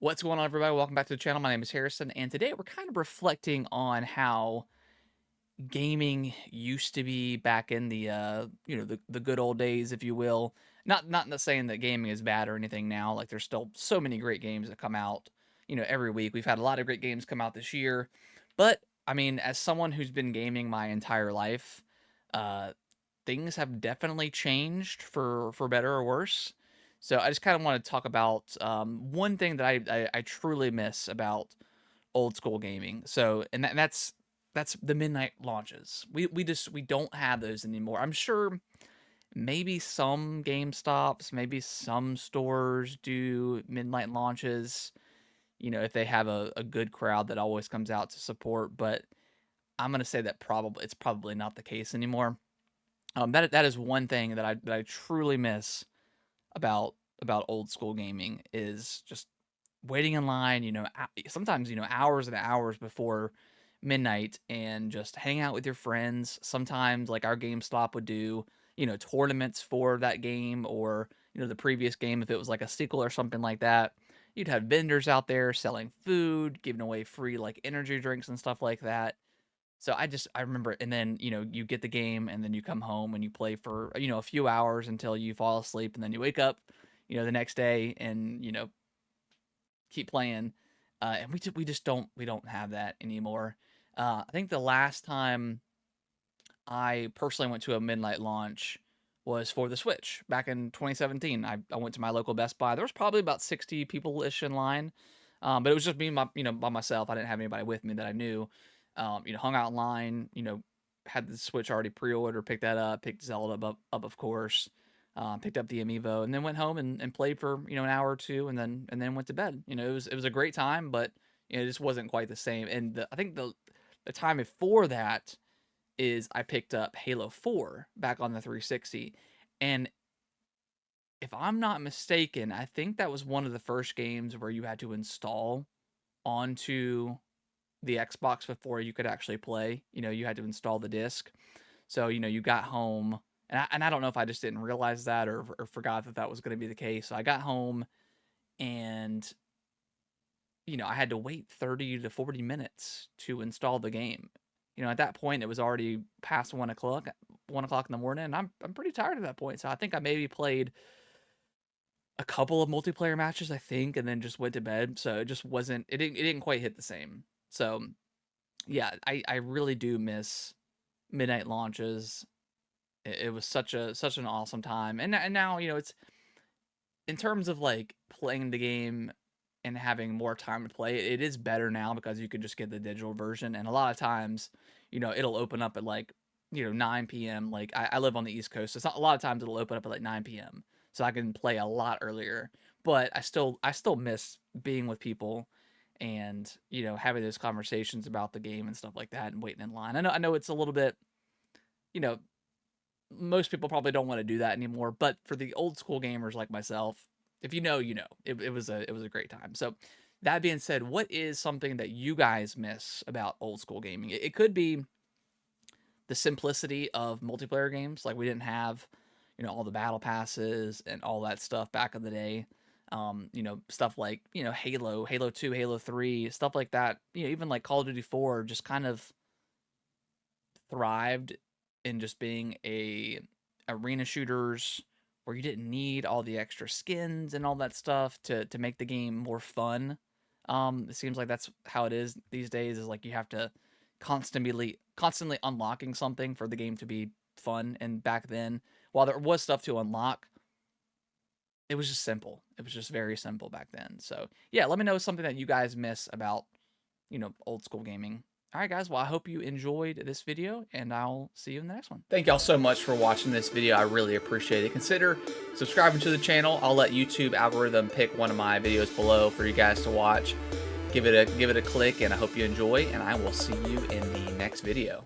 What's going on, everybody? Welcome back to the channel. My name is Harrison, and today we're kind of reflecting on how gaming used to be back in the the good old days, if you will. Not saying that gaming is bad or anything now. Like there's still so many great games that come out, every week. We've had a lot of great games come out this year, but I mean, as someone who's been gaming my entire life, uh, things have definitely changed for better or worse. So I just kind of want to talk about one thing that I truly miss about old school gaming. So that's the midnight launches. We don't have those anymore. I'm sure maybe some GameStops, maybe some stores do midnight launches. If they have a good crowd that always comes out to support, but I'm gonna say that it's probably not the case anymore. That is one thing that I truly miss about old school gaming is just waiting in line, sometimes, hours and hours before midnight and just hang out with your friends. Sometimes like our GameStop would do, tournaments for that game or, the previous game if it was like a sequel or something like that. You'd have vendors out there selling food, giving away free like energy drinks and stuff like that. So I remember, and then, you get the game and then you come home and you play for, a few hours until you fall asleep and then you wake up, the next day and, keep playing. And we don't have that anymore. I think the last time I personally went to a midnight launch was for the Switch back in 2017. I went to my local Best Buy. There was probably about 60 people ish in line. But it was just me, by myself. I didn't have anybody with me that I knew. Hung out in line. Had the Switch already pre-ordered, picked that up, picked Zelda up of course, picked up the Amiibo, and then went home and played for an hour or two, and then went to bed. It was a great time, but it just wasn't quite the same. And I think the time before that is I picked up Halo 4 back on the 360, and if I'm not mistaken, I think that was one of the first games where you had to install onto the Xbox before you could actually play. You had to install the disc. So, you got home, and I don't know if I just didn't realize that or forgot that that was going to be the case. So I got home and, I had to wait 30 to 40 minutes to install the game. At that point, it was already past 1 o'clock in the morning, and I'm pretty tired at that point. So I think I maybe played a couple of multiplayer matches, I think, and then just went to bed. So it just wasn't, it didn't quite hit the same. So yeah, I really do miss midnight launches. It was such an awesome time, and now it's in terms of like playing the game and having more time to play it. It is better now because you can just get the digital version, and a lot of times, it'll open up at like 9 p.m. Like I live on the East Coast, so it's not a lot of times it'll open up at like 9 p.m. so I can play a lot earlier. But I still miss being with people and having those conversations about the game and stuff like that and waiting in line. I know it's a little bit, you know most people probably don't want to do that anymore, but for the old school gamers like myself, if you know, you know. It was a great time. So that being said, what is something that you guys miss about old school gaming? It could be the simplicity of multiplayer games. Like we didn't have, all the battle passes and all that stuff back in the day. Stuff like, Halo 2, Halo 3, stuff like that. Even like Call of Duty 4 just kind of thrived in just being a arena shooters where you didn't need all the extra skins and all that stuff to make the game more fun. It seems like that's how it is these days. Is like you have to constantly unlocking something for the game to be fun. And back then, while there was stuff to unlock, it was just simple. It was just very simple back then. So yeah, let me know something that you guys miss about old school gaming. All right, guys. Well, I hope you enjoyed this video, and I'll see you in the next one. Thank y'all so much for watching this video. I really appreciate it. Consider subscribing to the channel. I'll let YouTube algorithm pick one of my videos below for you guys to watch. Give it a click, and I hope you enjoy, and I will see you in the next video.